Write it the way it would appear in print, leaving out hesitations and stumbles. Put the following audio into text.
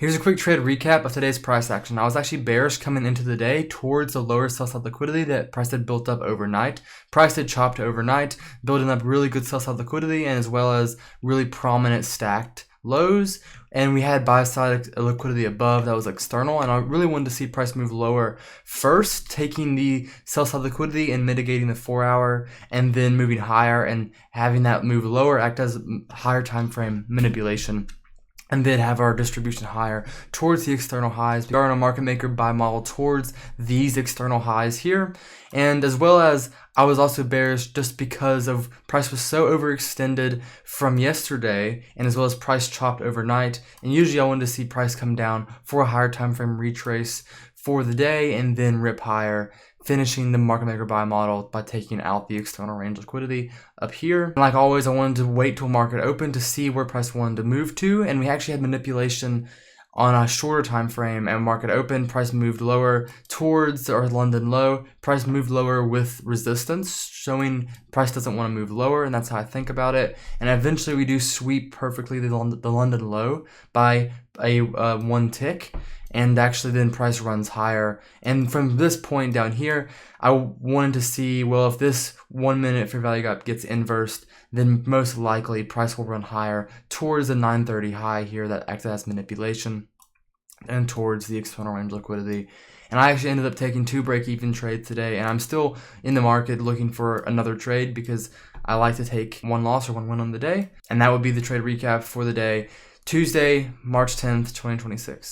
Here's a quick trade recap of today's price action. I was actually bearish coming into the day towards the lower sell-side liquidity that price had built up overnight. Price had chopped overnight, building up really good sell-side liquidity and as well as really prominent stacked lows, and we had buy side liquidity above that was external, and I really wanted to see price move lower first, taking the sell side liquidity and mitigating the 4-hour, and then moving higher and having that move lower act as higher time frame manipulation, and then have our distribution higher towards the external highs. We are in a market maker buy model towards these external highs here, and as well as I was also bearish just because of price was so overextended from yesterday, and as well as price chopped overnight, and usually I wanted to see price come down for a higher time frame retrace for the day and then rip higher, finishing the market maker buy model by taking out the external range liquidity up here. And like always, I wanted to wait till market open to see where price wanted to move to, and we actually had manipulation on a shorter time frame. And market open, price moved lower towards our London low. Price moved lower with resistance, showing price doesn't want to move lower, and that's how I think about it. And eventually we do sweep perfectly the London low by a one tick, and actually then price runs higher. And from this point down here, I wanted to see, well, if this 1 minute fair value gap gets inversed, then most likely price will run higher towards the 930 high here that acted as manipulation and towards the external range liquidity. And I actually ended up taking 2 break-even trades today, and I'm still in the market looking for another trade because I like to take 1 loss or 1 win on the day. And that would be the trade recap for the day, Tuesday, March 10th, 2026.